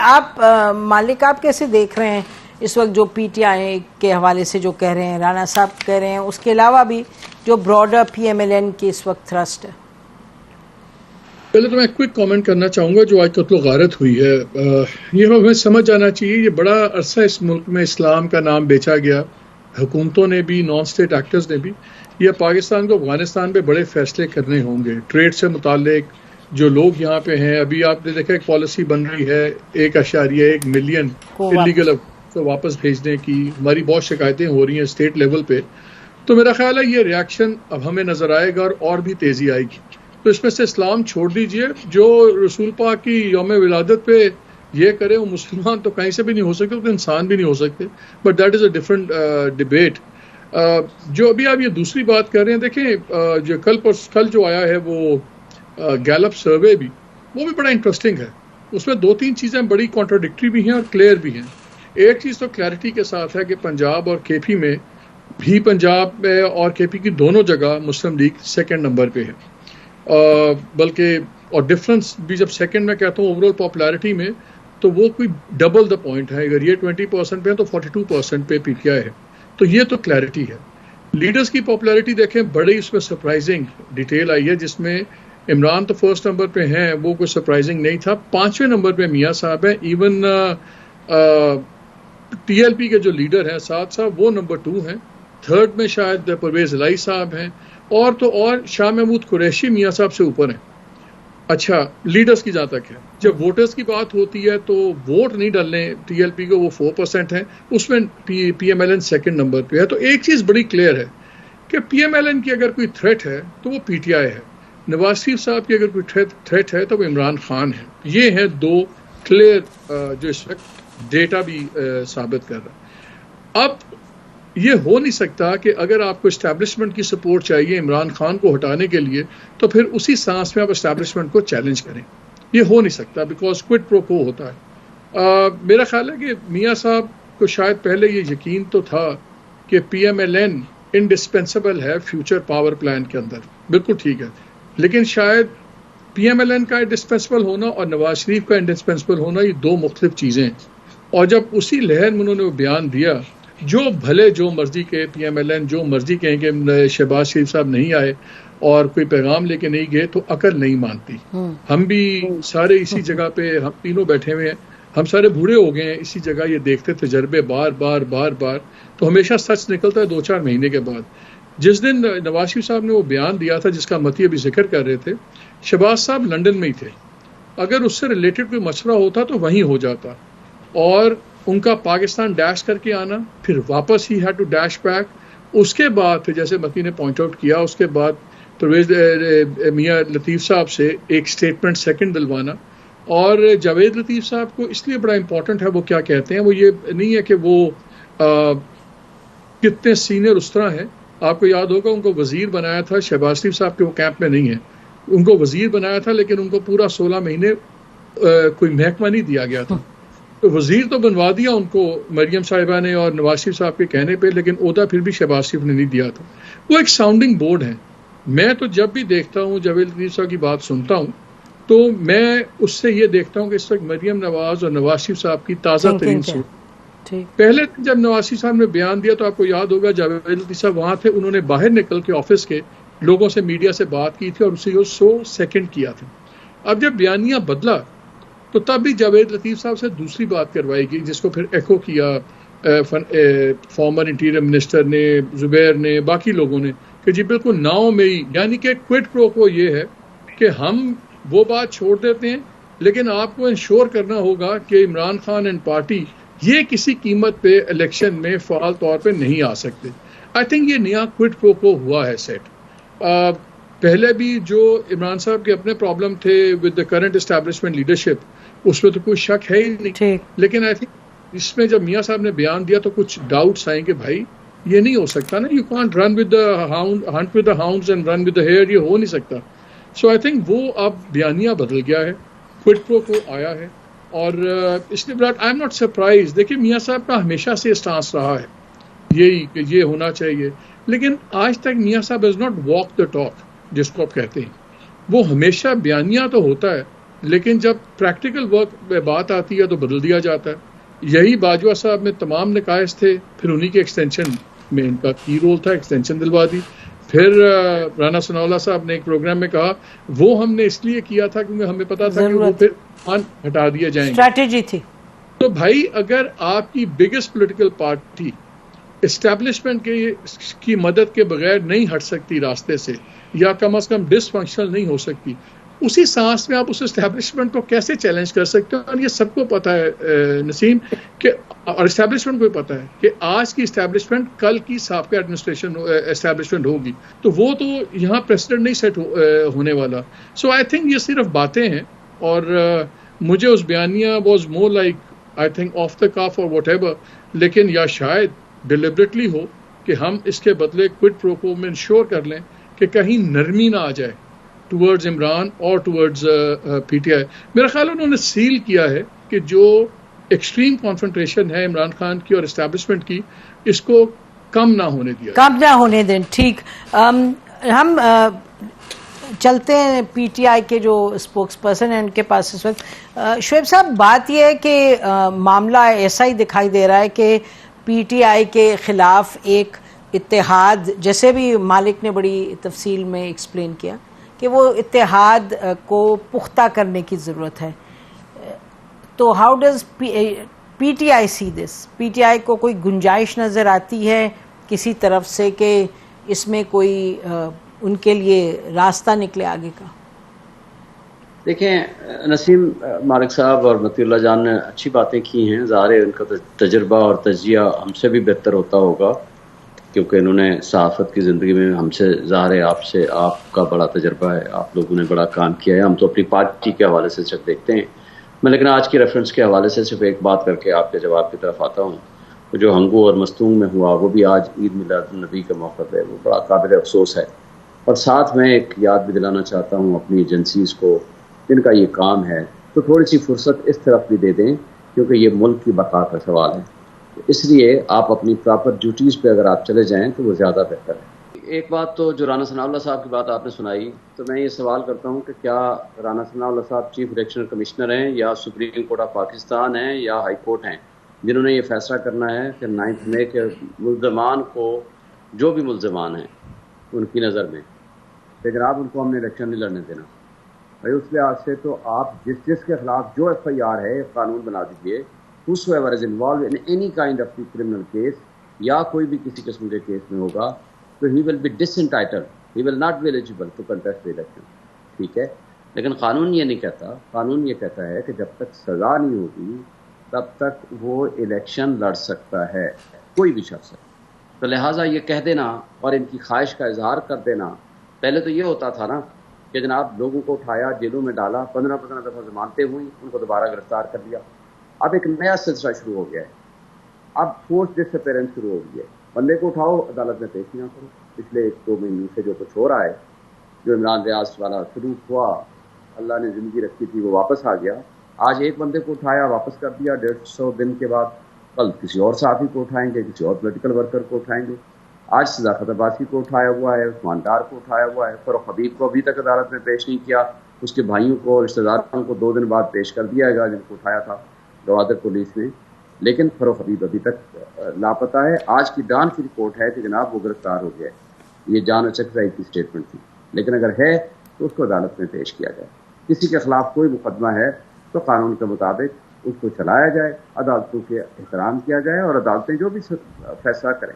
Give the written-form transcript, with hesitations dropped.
آپ مالک آپ کیسے دیکھ رہے ہیں اس وقت جو پی ٹی آئی کے حوالے سے جو کہہ رہے ہیں، رانا صاحب کہہ رہے ہیں، اس کے علاوہ بھی جو broader P M L N کی اس وقت تھرسٹ ہے؟ پہلے تو میں کوئک کامنٹ کرنا چاہوں گا جو آج قتل و غارت ہوئی ہے، یہ ہمیں سمجھ جانا چاہیے یہ بڑا عرصہ اس ملک میں اسلام کا نام بیچا گیا، حکومتوں نے بھی، نان اسٹیٹ ایکٹرز نے بھی. یہ پاکستان کو افغانستان پہ بڑے فیصلے کرنے ہوں گے ٹریڈ سے متعلق. جو لوگ یہاں پہ ہیں، ابھی آپ نے دیکھا ایک پالیسی بن رہی ہے 1.1 ملین انلیگل کو واپس بھیجنے کی. ہماری بہت شکایتیں ہو رہی ہیں اسٹیٹ لیول پہ. تو میرا خیال ہے یہ ریاکشن اب ہمیں نظر آئے گا اور بھی تیزی آئے گی. تو اس میں سے اسلام چھوڑ دیجئے، جو رسول پاک کی یوم ولادت پہ یہ کرے وہ مسلمان تو کہیں سے بھی نہیں ہو سکتے، وہ تو انسان بھی نہیں ہو سکتے. But that is a different debate. جو ابھی آپ یہ دوسری بات کر رہے ہیں، دیکھیں جو کل جو آیا ہے وہ گیلپ سروے بھی، وہ بھی بڑا انٹرسٹنگ ہے. اس میں 2-3 چیزیں بڑی کانٹراڈکٹری بھی ہیں اور کلیئر بھی ہیں. ایک چیز تو کلیئرٹی کے ساتھ ہے کہ پنجاب اور کے پی میں بھی، پنجاب میں اور کے پی کی دونوں جگہ مسلم لیگ 2nd نمبر پہ ہے. بلکہ اور ڈفرنس بھی جب 2nd میں کہتا ہوں اوورال پاپولیرٹی میں، تو وہ کوئی ڈبل دا پوائنٹ ہے. اگر یہ 20% پہ ہے تو 42% پہ پی ٹی آئی ہے. تو یہ تو کلیئرٹی ہے. لیڈرز کی پاپولیرٹی دیکھیں، بڑی اس میں سرپرائزنگ ڈیٹیل آئی ہے، جس میں عمران تو 1st نمبر پہ ہیں، وہ کوئی سرپرائزنگ نہیں تھا. 5ویں نمبر پہ میاں صاحب ہیں. ایون ٹی ایل پی کے جو لیڈر ہیں سعد صاحب، وہ نمبر 2 ہیں. 3rd میں شاید پرویز الہی صاحب ہیں، اور تو اور شاہ محمود قریشی میاں صاحب سے اوپر ہیں. اچھا، لیڈرز کی جہاں تک ہے، جب ووٹرز کی بات ہوتی ہے تو ووٹ نہیں ڈالنے ٹی ایل پی کو، وہ 4% ہیں. اس میں P M L N 2nd نمبر پہ ہے. تو ایک چیز بڑی کلیئر ہے کہ پی ایم ایل این کی اگر کوئی تھریٹ ہے تو وہ پی ٹی آئی ہے. نواز شریف صاحب کی اگر کوئی تھریٹ ہے تو وہ عمران خان ہے. یہ ہیں 2 کلیئر جو اس وقت ڈیٹا بھی ثابت کر رہا ہے. اب یہ ہو نہیں سکتا کہ اگر آپ کو اسٹیبلشمنٹ کی سپورٹ چاہیے عمران خان کو ہٹانے کے لیے، تو پھر اسی سانس میں آپ اسٹیبلشمنٹ کو چیلنج کریں. یہ ہو نہیں سکتا، بیکاز کوئٹ پرو کو ہوتا ہے. میرا خیال ہے کہ میاں صاحب کو شاید پہلے یہ یقین تو تھا کہ P M L N indispensable ہے فیوچر پاور پلان کے اندر، بالکل ٹھیک ہے. لیکن شاید پی ایم ایل این کا انڈسپینسیبل ہونا اور نواز شریف کا انڈسپینسیبل ہونا یہ 2 مختلف چیزیں ہیں. اور جب اسی لہر میں انہوں نے وہ بیان دیا، جو بھلے جو مرضی کے پی ایم ایل این جو مرضی کہیں کہ شہباز شریف صاحب نہیں آئے اور کوئی پیغام لے کے نہیں گئے، تو عقل نہیں مانتی. ہم بھی سارے اسی جگہ پہ، ہم تینوں بیٹھے ہوئے ہیں، ہم سارے بوڑھے ہو گئے ہیں اسی جگہ، یہ دیکھتے تجربے بار بار بار بار. تو ہمیشہ سچ نکلتا ہے 2-4 مہینے کے بعد. جس دن نواز شریف صاحب نے وہ بیان دیا تھا جس کا متی ابھی ذکر کر رہے تھے، شہباز صاحب لنڈن میں ہی تھے. اگر اس سے ریلیٹڈ کوئی مسئلہ ہوتا تو وہیں ہو جاتا، اور ان کا پاکستان ڈیش کر کے آنا، پھر واپس ہی ہیڈ ٹو ڈیش بیک. اس کے بعد جیسے مکی نے پوائنٹ آؤٹ کیا، اس کے بعد پرویز میاں لطیف صاحب سے ایک اسٹیٹمنٹ 2nd دلوانا. اور جاوید لطیف صاحب کو اس لیے بڑا امپورٹنٹ ہے وہ کیا کہتے ہیں، وہ یہ نہیں ہے کہ وہ کتنے سینئر اس طرح ہیں. آپ کو یاد ہوگا ان کو وزیر بنایا تھا، شہباز شریف صاحب کے وہ کیمپ میں نہیں ہیں، ان کو وزیر بنایا تھا، لیکن ان کو پورا 16 مہینے کوئی محکمہ نہیں دیا گیا تھا. تو وزیر تو بنوا دیا ان کو مریم صاحبہ نے اور نواز شریف صاحب کے کہنے پہ، لیکن عہدہ پھر بھی شہباز شریف نے نہیں دیا تھا. وہ ایک ساؤنڈنگ بورڈ ہے. میں تو جب بھی دیکھتا ہوں جاوید لطیف صاحب کی بات سنتا ہوں، تو میں اس سے یہ دیکھتا ہوں کہ اس وقت مریم نواز اور نواز شریف صاحب کی تازہ ترین سوچ. پہلے جب نواز شریف صاحب نے بیان دیا تو آپ کو یاد ہوگا جاوید لطیف صاحب وہاں تھے، انہوں نے باہر نکل کے آفس کے لوگوں سے، میڈیا سے بات کی تھی اور اسے 100 سیکنڈ کیا تھا. اب جب بیانیہ بدلا تو تب بھی جاوید لطیف صاحب سے دوسری بات کروائی گئی، جس کو پھر ایکو کیا فارمر انٹیریئر منسٹر نے، زبیر نے، باقی لوگوں نے، کہ جی بالکل 9 مئی، یعنی کہ کوئٹ پرو کو یہ ہے کہ ہم وہ بات چھوڑ دیتے ہیں، لیکن آپ کو انشور کرنا ہوگا کہ عمران خان اینڈ پارٹی یہ کسی قیمت پہ الیکشن میں فعال طور پہ نہیں آ سکتے. آئی تھنک یہ نیا کوئٹ پرو کو ہوا ہے سیٹ. پہلے بھی جو عمران صاحب کے اپنے پرابلم تھے with the current establishment leadership, اس میں تو کوئی شک ہے ہی نہیں. لیکن آئی تھنک اس میں جب میاں صاحب نے بیان دیا تو کچھ ڈاؤٹس آئیں کہ بھائی یہ نہیں ہو سکتا نا، you can't run with the hound, hunt with the hounds and run with the hare, یہ ہو نہیں سکتا. سو آئی تھنک وہ اب بیانیہ بدل گیا ہے، کوئٹ پرو کو آیا ہے. اور اس لیے آئی ایم ناٹ سرپرائز. دیکھیے میاں صاحب کا ہمیشہ سے اسٹانس رہا ہے یہی کہ یہ ہونا چاہیے، لیکن آج تک میاں صاحب has not walk the talk جس کو آپ کہتے ہیں. وہ ہمیشہ بیانیہ تو ہوتا ہے، لیکن جب پریکٹیکل ورک میں بات آتی ہے تو بدل دیا جاتا ہے. یہی باجوہ صاحب میں تمام نقائص تھے، پھر انہی کے ایکسٹینشن میں ان کا کی رول تھا، ایکسٹینشن دلوا دی. پھر رانا ثناء اللہ صاحب نے ایک پروگرام میں کہا وہ ہم نے اس لیے کیا تھا کیونکہ ہمیں پتا تھا کہ وہ پھر ہٹا دیے جائیں گے. اسٹریٹجی تھی. تو بھائی اگر آپ کی بگیسٹ پولیٹیکل پارٹی اسٹیبلشمنٹ کی مدد کے بغیر نہیں ہٹ سکتی راستے سے، یا کم از کم ڈس فنکشنل نہیں ہو سکتی، اسی سانس میں آپ اس اسٹیبلشمنٹ کو کیسے چیلنج کر سکتے ہیں؟ اور یہ سب کو پتا ہے نسیم کہ، اور اسٹیبلشمنٹ کو پتا ہے کہ آج کی اسٹیبلشمنٹ کل کی سابقہ ایڈمنسٹریشن اسٹیبلشمنٹ ہوگی، تو وہ تو یہاں پریسیڈنٹ نہیں سیٹ ہونے والا. سو آئی تھنک یہ صرف باتیں ہیں، اور مجھے اس بیانیہ was more like I think of the calf اور واٹ ایور، لیکن یا شاید ڈیلیبریٹلی ہو کہ ہم اس کے بدلے کوئڈ پرو کو میں انشور کر لیں کہ کہیں نرمی نہ آ جائے ٹورڈز عمران اور ٹورڈز پی ٹی آئی. میرا خیال انہوں نے سیل کیا ہے کہ جو ایکسٹریم کانفرنٹریشن ہے عمران خان کی اور اسٹیبلشمنٹ کی، اس کو کم نہ ہونے دیا، کم نہ ہونے دیں. ٹھیک، ہم چلتے ہیں پی ٹی آئی کے جو اسپوکس پرسن ہیں ان کے پاس اس وقت. شعیب صاحب، بات یہ ہے کہ معاملہ ایسا ہی دکھائی دے رہا ہے کہ پی ٹی آئی کے خلاف ایک اتحاد، جیسے بھی مالک نے بڑی تفصیل میں ایکسپلین کیا کہ وہ اتحاد کو پختہ کرنے کی ضرورت ہے. تو how does P T I see this? P T I کو کوئی گنجائش نظر آتی ہے کسی طرف سے کہ اس میں کوئی ان کے لیے راستہ نکلے آگے کا؟ دیکھیں نسیم، مالک صاحب اور مطیع اللہ جان نے اچھی باتیں کی ہیں. ظاہر ہے ان کا تجربہ اور تجزیہ ہم سے بھی بہتر ہوتا ہوگا، کیونکہ انہوں نے صحافت کی زندگی میں ہم سے، ظاہر ہے آپ کا بڑا تجربہ ہے، آپ لوگوں نے بڑا کام کیا ہے. ہم تو اپنی پارٹی کے حوالے سے صرف دیکھتے ہیں. میں لیکن آج کی ریفرنس کے حوالے سے صرف ایک بات کر کے آپ کے جواب کی طرف آتا ہوں. جو ہنگو اور مستونگ میں ہوا وہ بھی آج عید میلاد النبی کا موقع ہے، وہ بڑا قابل افسوس ہے. اور ساتھ میں ایک یاد بھی دلانا چاہتا ہوں اپنی ایجنسیز کو جن کا یہ کام ہے، تو تھوڑی سی فرصت اس طرف بھی دے دیں، کیونکہ یہ ملک کی بقا کا سوال ہے. اس لیے آپ اپنی پراپر ڈیوٹیز پہ اگر آپ چلے جائیں تو وہ زیادہ بہتر ہے. ایک بات تو جو رانا ثناء اللہ صاحب کی بات آپ نے سنائی، تو میں یہ سوال کرتا ہوں کہ کیا رانا ثناء اللہ صاحب چیف الیکشن کمشنر ہیں، یا سپریم کورٹ آف پاکستان ہیں، یا ہائی کورٹ ہیں، جنہوں نے یہ فیصلہ کرنا ہے کہ 9 مئی کے ملزمان کو، جو بھی ملزمان ہیں ان کی نظر میں، کہ جناب ان کو ہم نے الیکشن نہیں لڑنے دینا. بھائی اس لحاظ سے تو آپ جس کے خلاف جو ایف آئی آر ہے قانون بنا دیجیے. whosoever is involved in any kind of criminal case یا کوئی بھی کسی قسم کے کیس میں ہوگا تو he will be disentitled, he will not be eligible to contest the election. ٹھیک ہے، لیکن قانون یہ نہیں کہتا. قانون یہ کہتا ہے کہ جب تک سزا نہیں ہوگی تب تک وہ الیکشن لڑ سکتا ہے کوئی بھی شخص. تو لہٰذا یہ کہہ دینا اور ان کی خواہش کا اظہار کر دینا، پہلے تو یہ ہوتا تھا نا کہ جناب لوگوں کو اٹھایا، جیلوں میں ڈالا، 15 دفعہ ضمانتیں ہوئیں، ان کو دوبارہ گرفتار کر لیا. اب ایک نیا سلسلہ شروع ہو گیا ہے. اب فورس ڈس اپیرنس شروع ہو گئی ہے. بندے کو اٹھاؤ، عدالت میں پیش نہ کرو. پچھلے 1-2 مہینے سے جو کچھ ہو رہا ہے، جو عمران ریاض والا شروع ہوا، اللہ نے زندگی رکھی تھی وہ واپس آ گیا. آج ایک بندے کو اٹھایا، واپس کر دیا 150 دن کے بعد. کل کسی اور صحافی کو اٹھائیں گے، کسی اور پولیٹیکل ورکر کو اٹھائیں گے. آج صداقت عباسی کو اٹھایا ہوا ہے، عثمان ڈار کو اٹھایا ہوا ہے. فروخ حبیب کو ابھی تک عدالت میں پیش نہیں کیا. اس کے بھائیوں کو، رشتہ داروں کو 2 دن بعد پیش کر دیا گا جن کو اٹھایا تھا گوادر پولیس نے. لیکن فروخ حبیب ابھی تک لاپتہ ہے. آج کی ڈان کی رپورٹ ہے کہ جناب وہ گرفتار ہو گیا ہے. یہ جان اچکزئی کی اسٹیٹمنٹ تھی، لیکن اگر ہے تو اس کو عدالت میں پیش کیا جائے. کسی کے خلاف کوئی مقدمہ ہے تو قانون کے مطابق اس کو چلایا جائے، عدالتوں کے احترام کیا جائے اور عدالتیں جو بھی فیصلہ کریں